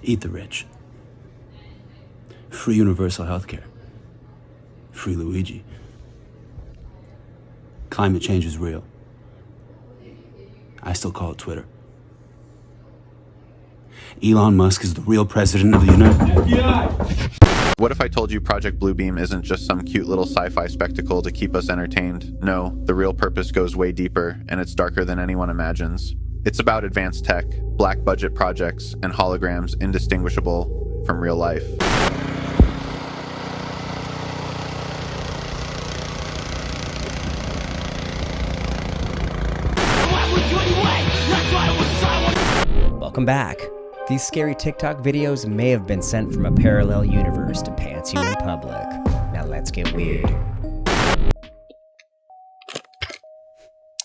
Eat the rich. Free universal healthcare. Free Luigi. Climate change is real. I still call it Twitter. Elon Musk is the real president of the United... What if I told you Project Bluebeam isn't just some cute little sci-fi spectacle to keep us entertained? No, the real purpose goes way deeper, and it's darker than anyone imagines. It's about advanced tech, black budget projects, and holograms indistinguishable from real life. Welcome back. These scary TikTok videos may have been sent from a parallel universe to pants you in public. Now let's get weird.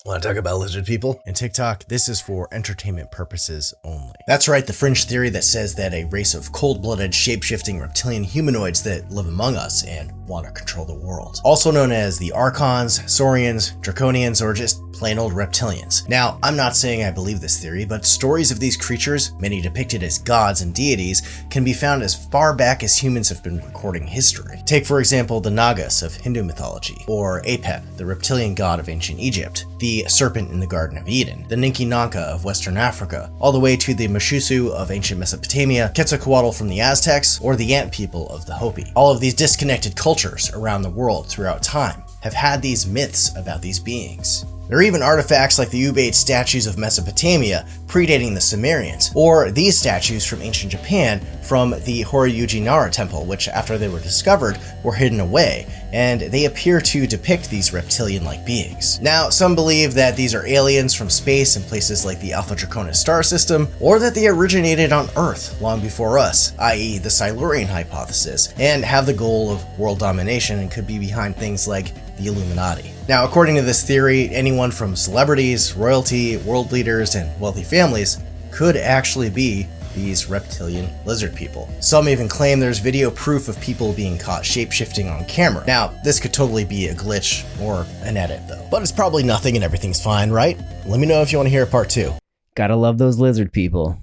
Want to talk about lizard people? In TikTok, this is for entertainment purposes only. That's right, the fringe theory that says that a race of cold-blooded, shape-shifting reptilian humanoids that live among us and want to control the world. Also known as the Archons, Saurians, Draconians, or just plain old reptilians. Now, I'm not saying I believe this theory, but stories of these creatures, many depicted as gods and deities, can be found as far back as humans have been recording history. Take, for example, the Nagas of Hindu mythology, or Apep, the reptilian god of ancient Egypt, the serpent in the Garden of Eden, the Ninki Nanka of Western Africa, all the way to the Mashusu of ancient Mesopotamia, Quetzalcoatl from the Aztecs, or the Ant people of the Hopi. All of these disconnected cultures around the world throughout time have had these myths about these beings. There are even artifacts like the Ubaid statues of Mesopotamia predating the Sumerians, or these statues from ancient Japan from the Horyuji Nara temple, which after they were discovered were hidden away, and they appear to depict these reptilian-like beings. Now, some believe that these are aliens from space in places like the Alpha Draconis star system, or that they originated on Earth long before us, i.e. the Silurian hypothesis, and have the goal of world domination and could be behind things like the Illuminati. Now, according to this theory, anyone from celebrities, royalty, world leaders, and wealthy families could actually be these reptilian lizard people. Some even claim there's video proof of people being caught shape-shifting on camera. Now, this could totally be a glitch or an edit though, but it's probably nothing and everything's fine, right? Let me know if you want to hear part 2. Gotta love those lizard people.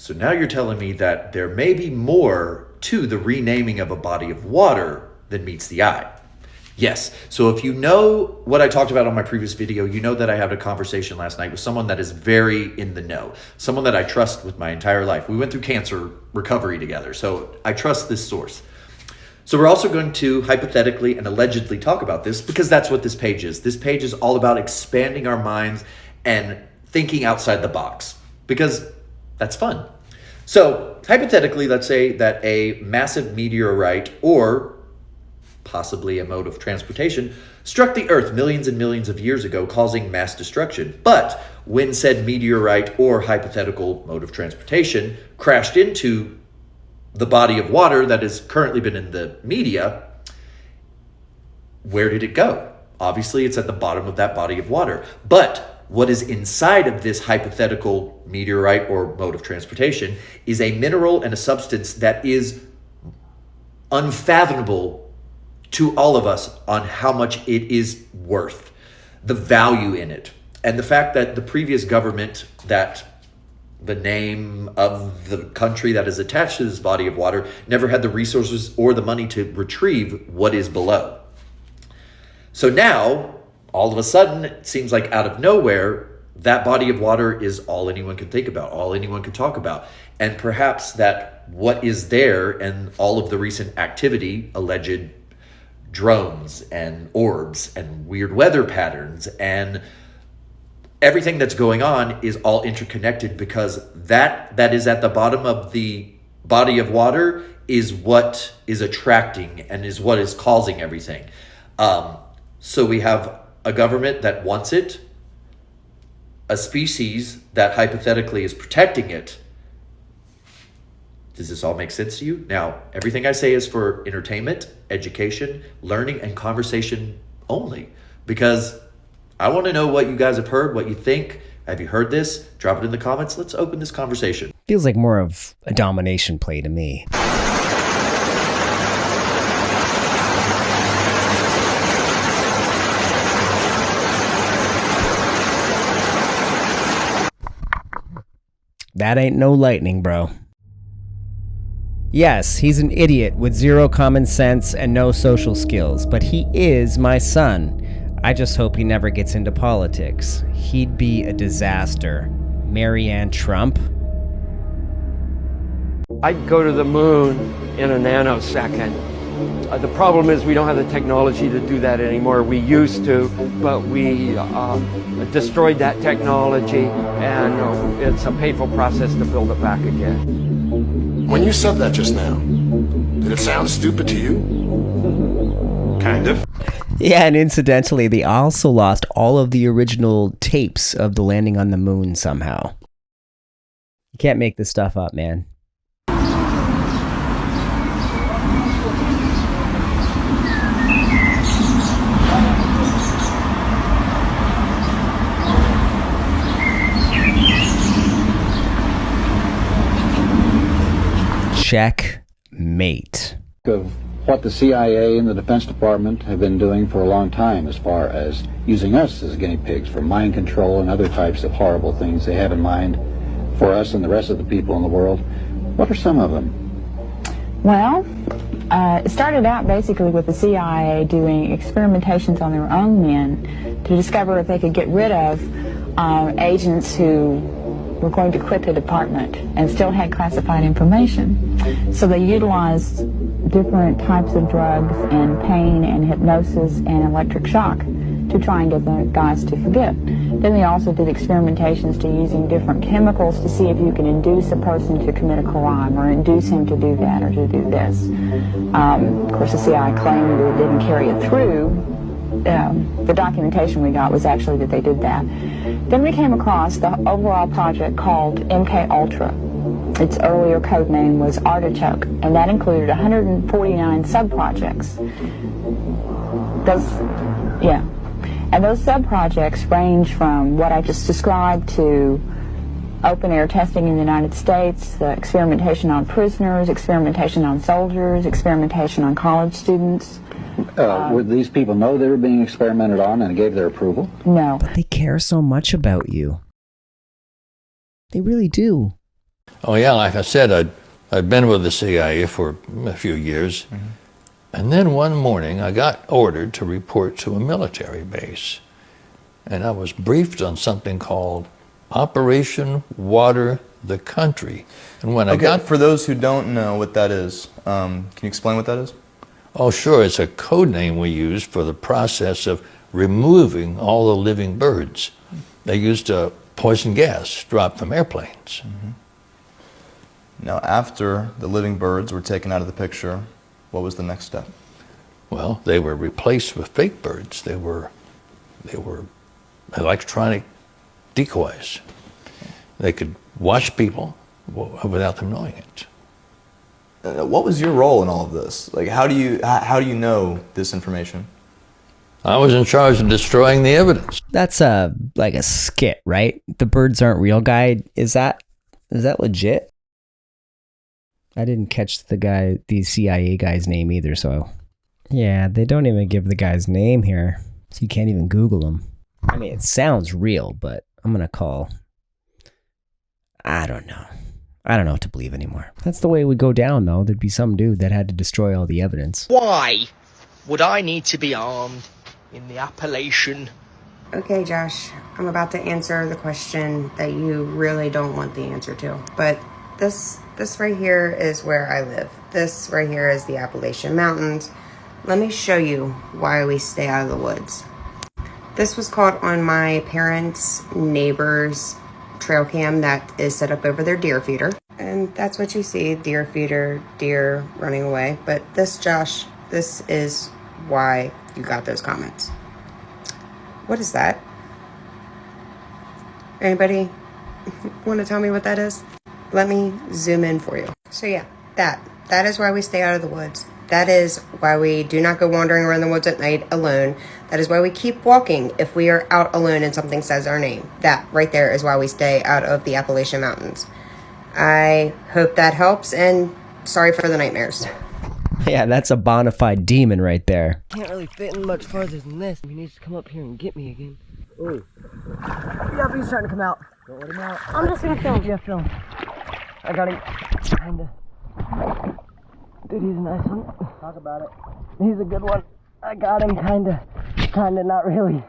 So now you're telling me that there may be more to the renaming of a body of water than meets the eye. Yes, so if you know what I talked about on my previous video, you know that I had a conversation last night with someone that is very in the know, someone that I trust with my entire life. We went through cancer recovery together, so I trust this source. So we're also going to hypothetically and allegedly talk about this because that's what this page is. This page is all about expanding our minds and thinking outside the box because that's fun. So hypothetically, let's say that a massive meteorite or possibly a mode of transportation struck the Earth millions and millions of years ago, causing mass destruction. But when said meteorite or hypothetical mode of transportation crashed into the body of water that has currently been in the media, where did it go? Obviously, it's at the bottom of that body of water. But what is inside of this hypothetical meteorite or mode of transportation is a mineral and a substance that is unfathomable to all of us on how much it is worth, the value in it. And the fact that the previous government, that the name of the country that is attached to this body of water, never had the resources or the money to retrieve what is below. So now, all of a sudden, it seems like out of nowhere, that body of water is all anyone can think about, all anyone can talk about. And perhaps that what is there and all of the recent activity, alleged drones and orbs and weird weather patterns and everything that's going on is all interconnected because that is at the bottom of the body of water is what is attracting and is what is causing everything. So we have a government that wants it, a species that hypothetically is protecting it. Does this all make sense to you? Now, everything I say is for entertainment, education, learning, and conversation only, because I want to know what you guys have heard, what you think. Have you heard this? Drop it in the comments. Let's open this conversation. Feels like more of a domination play to me. That ain't no lightning, bro. Yes, he's an idiot with zero common sense and no social skills, but he is my son. I just hope he never gets into politics. He'd be a disaster. Marianne Trump? I'd go to the moon in a nanosecond. The problem is we don't have the technology to do that anymore. We used to, but we destroyed that technology, and it's a painful process to build it back again. When you said that just now, did it sound stupid to you? Kind of. Yeah, and incidentally, they also lost all of the original tapes of the landing on the moon somehow. You can't make this stuff up, man. Checkmate. Of what the CIA and the Defense Department have been doing for a long time as far as using us as guinea pigs for mind control and other types of horrible things they have in mind for us and the rest of the people in the world. What are some of them? Well, it started out basically with the CIA doing experimentations on their own men to discover if they could get rid of agents who were going to quit the department and still had classified information. So they utilized different types of drugs and pain and hypnosis and electric shock to try and get the guys to forget. Then they also did experimentations to using different chemicals to see if you can induce a person to commit a crime or induce him to do that or to do this. Of course, the CIA claimed that it didn't carry it through. The documentation we got was actually that they did that. Then we came across the overall project called MK Ultra. Its earlier code name was Artichoke, and that included 149 sub-projects. And those sub-projects range from what I just described to open-air testing in the United States, the experimentation on prisoners, experimentation on soldiers, experimentation on college students. Would these people know they were being experimented on and gave their approval? No. But they care so much about you. They really do. Oh yeah, like I said, I'd been with the CIA for a few years. Mm-hmm. And then one morning I got ordered to report to a military base. And I was briefed on something called Operation Water the Country. And when I got... For those who don't know what that is, can you explain what that is? Oh, sure. It's a code name we use for the process of removing all the living birds. They used a poison gas dropped from airplanes. Mm-hmm. Now, after the living birds were taken out of the picture, what was the next step? Well, they were replaced with fake birds. They were electronic decoys. They could watch people without them knowing it. What was your role in all of this? Like, how do you know this information? I was in charge of destroying the evidence. That's like a skit, right? The birds aren't real guy. Is that legit? I didn't catch the CIA guy's name either, so. Yeah, they don't even give the guy's name here, so you can't even Google him. I mean, it sounds real, but I'm gonna call. I don't know what to believe anymore. That's the way it would go down, though. There'd be some dude that had to destroy all the evidence. Why would I need to be armed in the Appalachian? Okay, Josh, I'm about to answer the question that you really don't want the answer to. But this right here is where I live. This right here is the Appalachian Mountains. Let me show you why we stay out of the woods. This was caught on my parents' neighbor's trail cam that is set up over their deer feeder. And that's what you see, deer feeder, deer running away. But this, Josh, this is why you got those comments. What is that? Anybody want to tell me what that is? Let me zoom in for you. So yeah, that is why we stay out of the woods. That is why we do not go wandering around the woods at night alone. That is why we keep walking if we are out alone and something says our name. That right there is why we stay out of the Appalachian Mountains. I hope that helps, and sorry for the nightmares. Yeah, that's a bona fide demon right there. Can't really fit in much farther than this. He needs to come up here and get me again. Ooh. Yep, he's starting to come out. Don't let him out. I'm just gonna film. Yeah, film. I got him. Kinda. Dude, he's a nice one. Talk about it. He's a good one. I got him, kinda. Kinda, not really.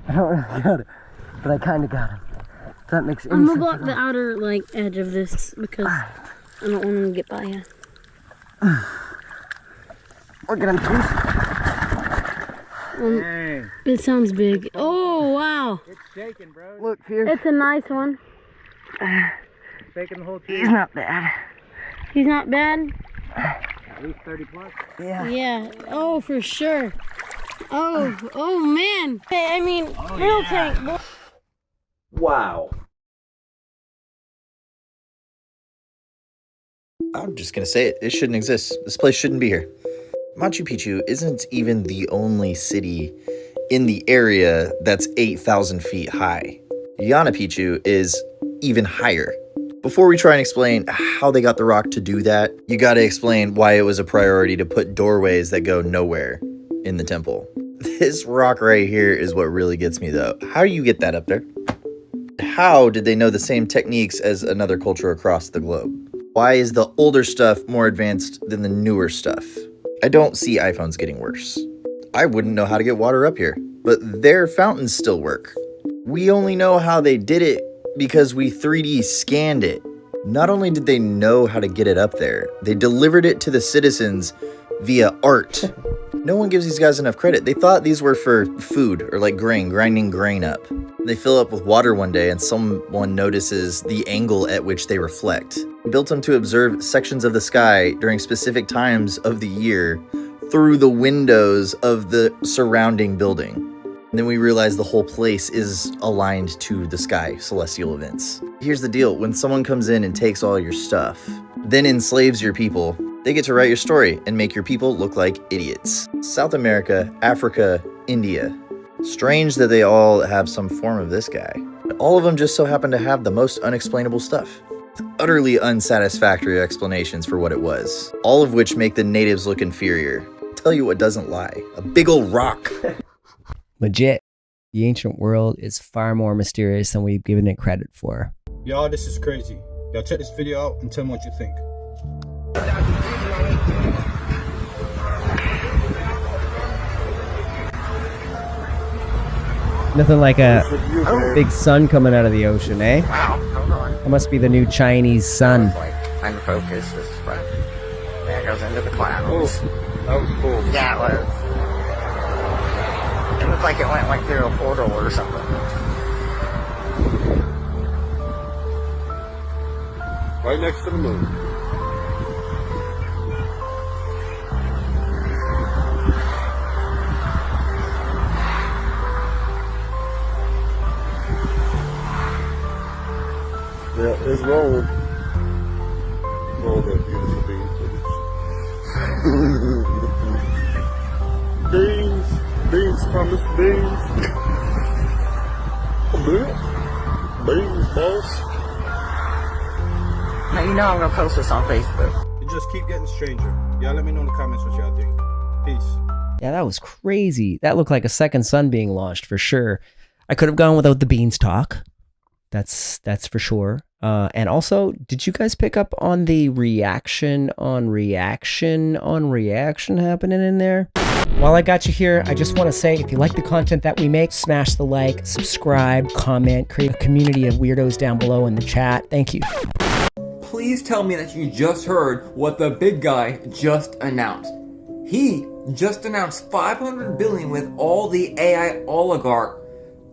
I don't really got it. But I kinda got him. If that makes any sense. I'm gonna block the outer, like, edge of this because I don't want him to get by you. Look at him, It sounds big. Oh, wow. It's shaking, bro. Look, Fierce. It's a nice one. Shaking the whole tree. He's not bad. He's not bad? At least 30 plus. Yeah. Yeah. Oh, for sure. Oh man. Hey, I mean, real tank. Wow. I'm just gonna say it. It shouldn't exist. This place shouldn't be here. Machu Picchu isn't even the only city in the area that's 8,000 feet high. Yana Picchu is even higher. Before we try and explain how they got the rock to do that, you gotta explain why it was a priority to put doorways that go nowhere in the temple. This rock right here is what really gets me though. How do you get that up there? How did they know the same techniques as another culture across the globe? Why is the older stuff more advanced than the newer stuff? I don't see iPhones getting worse. I wouldn't know how to get water up here, but their fountains still work. We only know how they did it because we 3D scanned it. Not only did they know how to get it up there, they delivered it to the citizens via art. No one gives these guys enough credit. They thought these were for food or like grain, grinding grain up. They fill up with water one day and someone notices the angle at which they reflect. We built them to observe sections of the sky during specific times of the year through the windows of the surrounding building. And then we realized the whole place is aligned to the sky, celestial events. Here's the deal, when someone comes in and takes all your stuff, then enslaves your people, they get to write your story and make your people look like idiots. South America, Africa, India. Strange that they all have some form of this guy. But all of them just so happen to have the most unexplainable stuff. Utterly unsatisfactory explanations for what it was. All of which make the natives look inferior. I'll tell you what doesn't lie. A big old rock. Legit. The ancient world is far more mysterious than we've given it credit for. Y'all, this is crazy. Y'all check this video out and tell me what you think. Nothing like a big sun coming out of the ocean, eh? Wow, hold on. That must be the new Chinese sun. Trying to focus. This is right. There it goes into the clouds. Oh, that was cool. Yeah, it was. It looked like it went like through a portal or something. Right next to the moon. Yeah, it's rolled. Roll that beautiful bean. Beans, promise beans. Beans, boss. Now you know I'm gonna post this on Facebook. It just keep getting stranger. Y'all let me know in the comments what y'all think. Peace. Yeah, that was crazy. That looked like a second sun being launched for sure. I could have gone without the beanstalk. That's for sure. And also, did you guys pick up on the reaction on reaction happening in there? While I got you here, I just want to say, if you like the content that we make, smash the like, subscribe, comment, create a community of weirdos down below in the chat. Thank you. Please tell me that you just heard what the big guy just announced. He just announced $500 billion with all the AI oligarch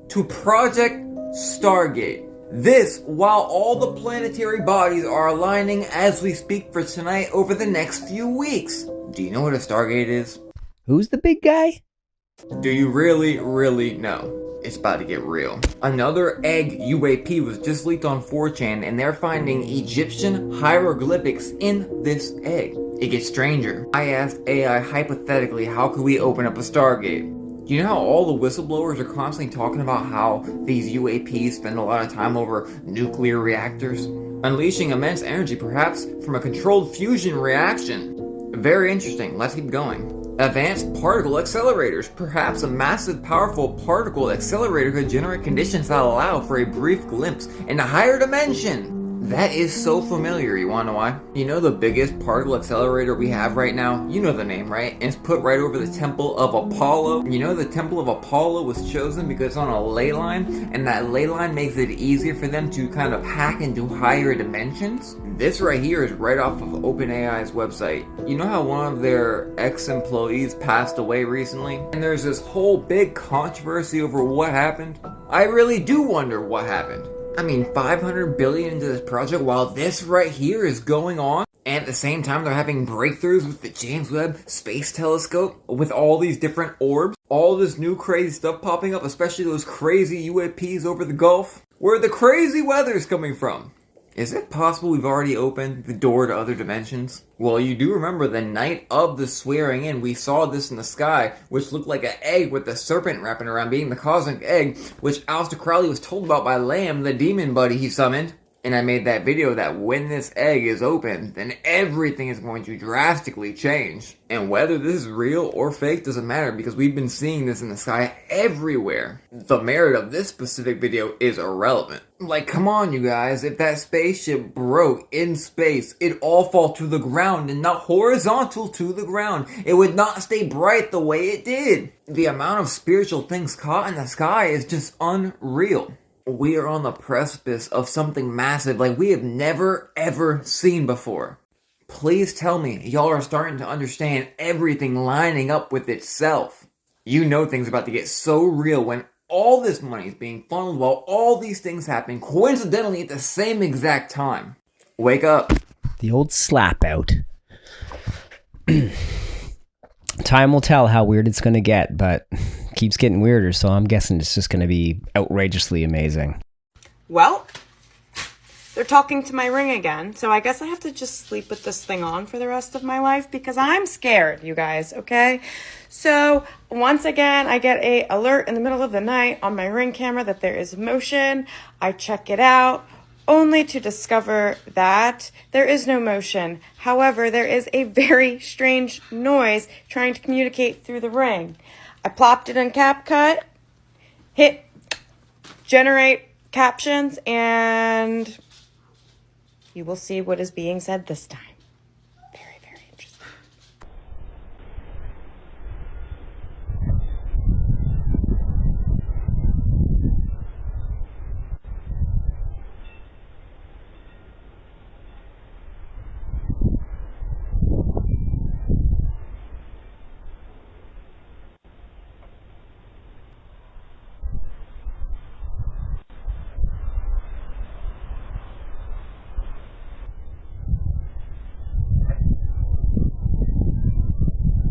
to Project Stargate. This while all the planetary bodies are aligning as we speak for tonight over the next few weeks. Do you know what a Stargate is? Who's the big guy? Do you really know? it's about to get real. Another egg UAP was just leaked on 4chan, and they're finding Egyptian hieroglyphics in this egg. It gets stranger. I asked AI hypothetically, how could we open up a Stargate? You know how all the whistleblowers are constantly talking about how these UAPs spend a lot of time over nuclear reactors? Unleashing immense energy, perhaps from a controlled fusion reaction. Very interesting. Let's keep going. Advanced particle accelerators. Perhaps a massive, powerful particle accelerator could generate conditions that allow for a brief glimpse into a higher dimension. That is so familiar, you wanna know why? You know the biggest particle accelerator we have right now? You know the name, right? And it's put right over the Temple of Apollo. You know the Temple of Apollo was chosen because it's on a ley line, and that ley line makes it easier for them to kind of hack into higher dimensions? This right here is right off of OpenAI's website. You know how one of their ex-employees passed away recently? And there's this whole big controversy over what happened? I really do wonder what happened. I mean, 500 billion into this project while this right here is going on, and at the same time they're having breakthroughs with the James Webb Space Telescope with all these different orbs, all this new crazy stuff popping up, especially those crazy UAPs over the Gulf. Where the crazy weather's coming from. Is it possible we've already opened the door to other dimensions? Well, you do remember the night of the swearing in, we saw this in the sky, which looked like an egg with the serpent wrapping around, being the cosmic egg, which Aleister Crowley was told about by Lamb, the demon buddy he summoned. And I made that video that when this egg is opened, then everything is going to drastically change. And whether this is real or fake doesn't matter, because we've been seeing this in the sky everywhere. The merit of this specific video is irrelevant. Like, come on you guys, if that spaceship broke in space, it'd all fall to the ground and not horizontal to the ground. It would not stay bright the way it did. The amount of spiritual things caught in the sky is just unreal. We are on the precipice of something massive like we have never ever seen before. Please tell me y'all are starting to understand everything lining up with itself. You know things are about to get so real when all this money is being funneled while all these things happen coincidentally at the same exact time. Wake up. The old slap out. Time will tell how weird it's going to get, but keeps getting weirder, so I'm guessing it's just going to be outrageously amazing. Well, they're talking to my ring again, so I guess I have to just sleep with this thing on for the rest of my life because I'm scared, you guys, okay? So, once again, I get a alert in the middle of the night on my ring camera that there is motion. I check it out, only to discover that there is no motion. However, there is a very strange noise trying to communicate through the ring. I plopped it in CapCut, hit generate captions, and you will see what is being said this time. Very, very interesting.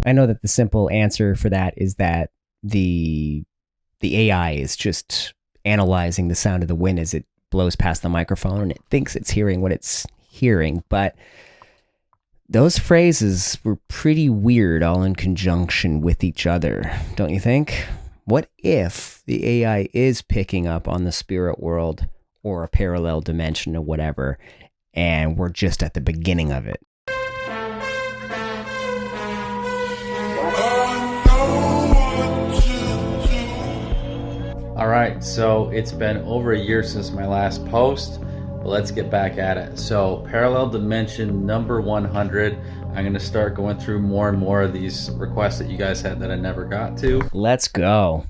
I know that the simple answer for that is that the AI is just analyzing the sound of the wind as it blows past the microphone, and it thinks it's hearing what it's hearing. But those phrases were pretty weird all in conjunction with each other, don't you think? What if the AI is picking up on the spirit world or a parallel dimension or whatever, and we're just at the beginning of it? Alright, so it's been over a year since my last post, but let's get back at it. So, parallel dimension number 100. I'm going to start going through more and more of these requests that you guys had that I never got to. Let's go.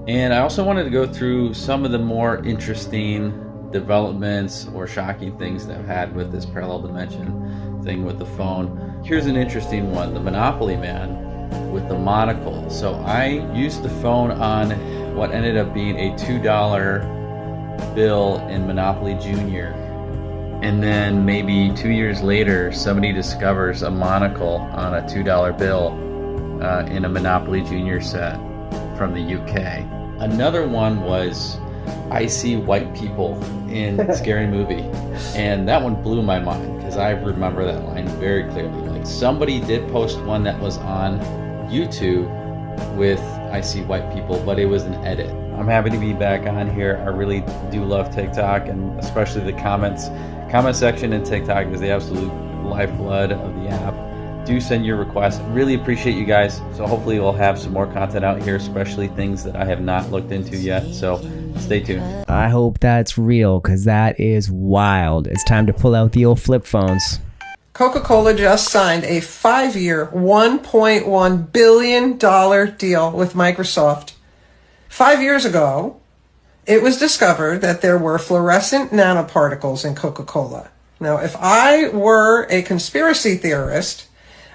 And I also wanted to go through some of the more interesting developments or shocking things that I've had with this parallel dimension thing with the phone. Here's an interesting one, the Monopoly Man with the monocle. So I used the phone on what ended up being a $2 bill in Monopoly Junior. And then maybe 2 years later, somebody discovers a monocle on a $2 bill in a Monopoly Junior set from the UK. Another one was I See White People in Scary Movie. And that one blew my mind because I remember that line very clearly. Like, somebody did post one that was on YouTube with I See White People, but it was an edit. I'm happy to be back on here. I really do love TikTok, and especially the comments. Comment section in TikTok is the absolute lifeblood of the app. Do send your requests. Really appreciate you guys. So hopefully we'll have some more content out here, especially things that I have not looked into yet. So stay tuned. I hope that's real, because that is wild. It's time to pull out the old flip phones. Coca-Cola just signed a 5-year, $1.1 billion deal with Microsoft. 5 years ago, it was discovered that there were fluorescent nanoparticles in Coca-Cola. Now, if I were a conspiracy theorist,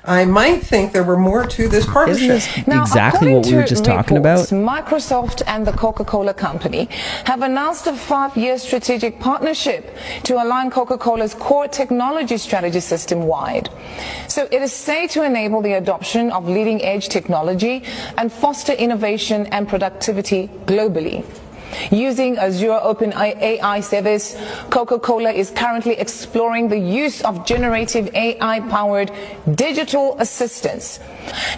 I might think there were more to this partnership. Isn't this exactly what we were just talking about? Microsoft and the Coca-Cola Company have announced a 5-year strategic partnership to align Coca-Cola's core technology strategy system-wide. So it is set to enable the adoption of leading-edge technology and foster innovation and productivity globally. Using Azure OpenAI service, Coca-Cola is currently exploring the use of generative AI-powered digital assistants.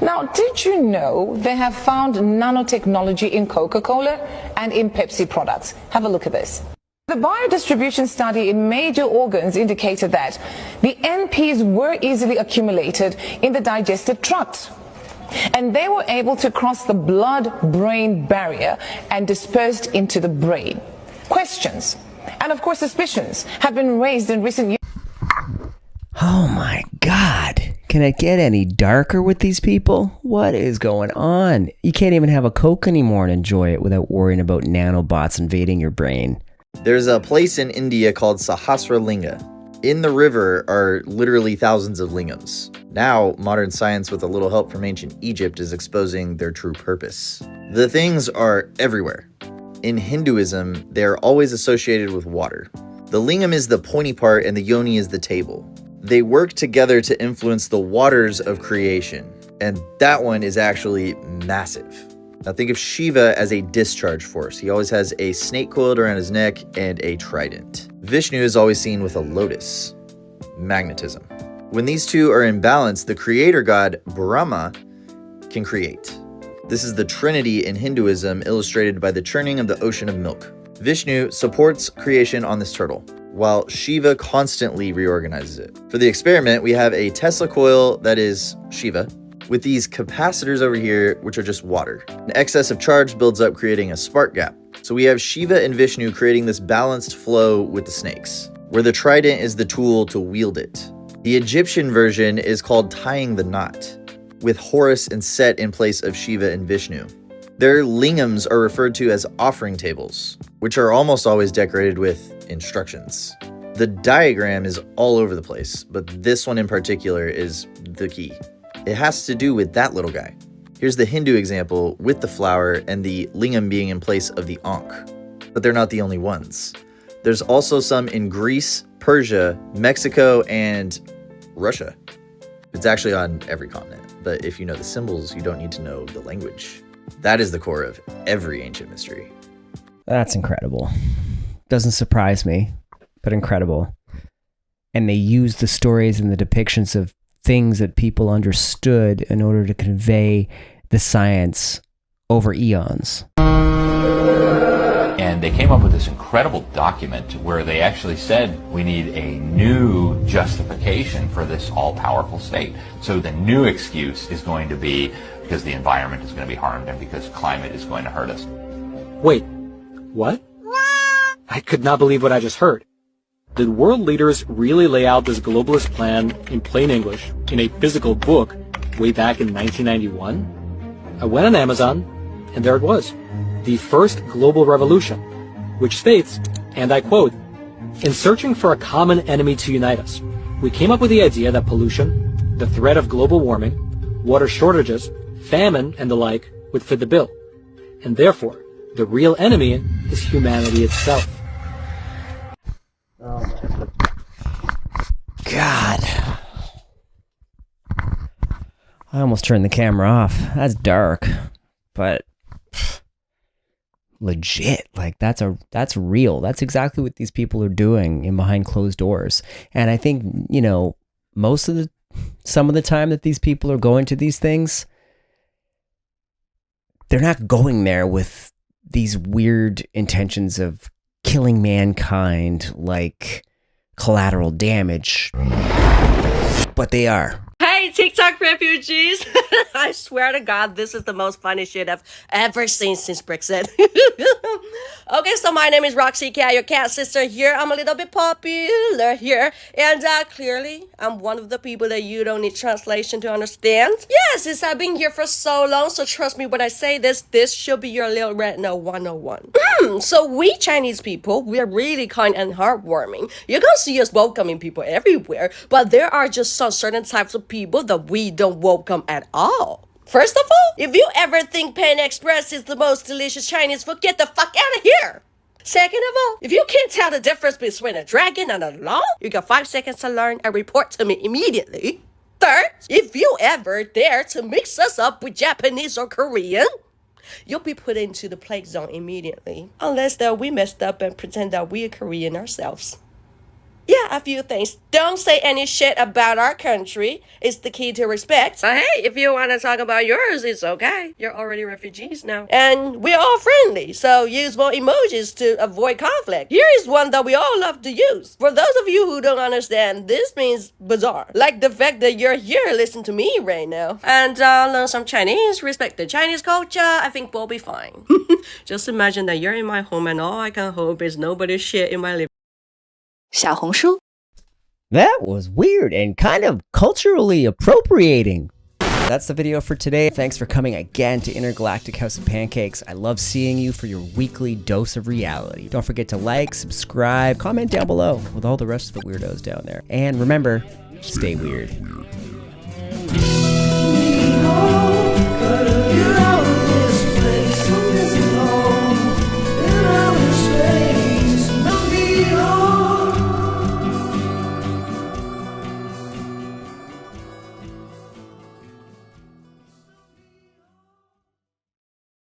Now, did you know they have found nanotechnology in Coca-Cola and in Pepsi products? Have a look at this. The biodistribution study in major organs indicated that the NPs were easily accumulated in the digestive tract, and they were able to cross the blood-brain barrier and dispersed into the brain. Questions, and of course suspicions, have been raised in recent years. Oh my God. Can it get any darker with these people? What is going on? You can't even have a Coke anymore and enjoy it without worrying about nanobots invading your brain. There's a place in India called Sahasralinga. In the river are literally thousands of lingams. Now, modern science with a little help from ancient Egypt is exposing their true purpose. The things are everywhere. In Hinduism, they are always associated with water. The lingam is the pointy part and the yoni is the table. They work together to influence the waters of creation, and that one is actually massive. Now think of Shiva as a discharge force. He always has a snake coiled around his neck and a trident. Vishnu is always seen with a lotus, magnetism. When these two are in balance, the creator god Brahma can create. This is the trinity in Hinduism, illustrated by the churning of the ocean of milk. Vishnu supports creation on this turtle, while Shiva constantly reorganizes it. For the experiment, we have a Tesla coil that is Shiva, with these capacitors over here, which are just water. An excess of charge builds up, creating a spark gap. So we have Shiva and Vishnu creating this balanced flow with the snakes, where the trident is the tool to wield it. The Egyptian version is called tying the knot, with Horus and Set in place of Shiva and Vishnu. Their lingams are referred to as offering tables, which are almost always decorated with instructions. The diagram is all over the place, but this one in particular is the key. It has to do with that little guy. Here's the Hindu example with the flower and the lingam being in place of the ankh. But they're not the only ones. There's also some in Greece, Persia, Mexico, and Russia. It's actually on every continent, but if you know the symbols, you don't need to know the language. That is the core of every ancient mystery. That's incredible. Doesn't surprise me, but incredible. And they use the stories and the depictions of things that people understood in order to convey the science over eons. And they came up with this incredible document where they actually said we need a new justification for this all-powerful state. So the new excuse is going to be because the environment is going to be harmed and because climate is going to hurt us. Wait, what? I could not believe what I just heard. Did world leaders really lay out this globalist plan in plain English in a physical book way back in 1991? I went on Amazon, and there it was. The First Global Revolution, which states, and I quote, "In searching for a common enemy to unite us, we came up with the idea that pollution, the threat of global warming, water shortages, famine, and the like would fit the bill. And therefore, the real enemy is humanity itself." God. I almost turned the camera off. That's dark. But legit. Like that's real. That's exactly what these people are doing in behind closed doors. And I think, you know, some of the time that these people are going to these things, they're not going there with these weird intentions of killing mankind like collateral damage, but they are. Hey, TikTok refugees! I swear to God, this is the most funny shit I've ever seen since Brexit. Okay, so my name is Roxy Cat, your cat sister here. I'm a little bit popular here, and clearly, I'm one of the people that you don't need translation to understand. Yeah, since I've been here for so long, so trust me when I say this should be your little red note 101. So we Chinese people, we're really kind and heartwarming. You're gonna see us welcoming people everywhere, but there are just some certain types of people that we don't welcome at all. First of all, if you ever think Panda Express is the most delicious Chinese food, get the fuck out of here. Second of all, if you can't tell the difference between a dragon and a lion, you got 5 seconds to learn and report to me immediately. Third, if you ever dare to mix us up with Japanese or Korean, you'll be put into the plague zone immediately. Unless that we messed up and pretend that we are Korean ourselves. Yeah, a few things. Don't say any shit about our country. It's the key to respect. But hey, if you want to talk about yours, it's okay. You're already refugees now. And we're all friendly, so use more emojis to avoid conflict. Here is one that we all love to use. For those of you who don't understand, this means bizarre. Like the fact that you're here listening to me right now. And learn some Chinese, respect the Chinese culture. I think we'll be fine. Just imagine that you're in my home and all I can hope is nobody's shit in my living. 小红书. That was weird and kind of culturally appropriating. That's the video for today. Thanks for coming again to Intergalactic House of Pancakes. I love seeing you for your weekly dose of reality. Don't forget to like, subscribe, comment down below with all the rest of the weirdos down there. And remember, stay weird.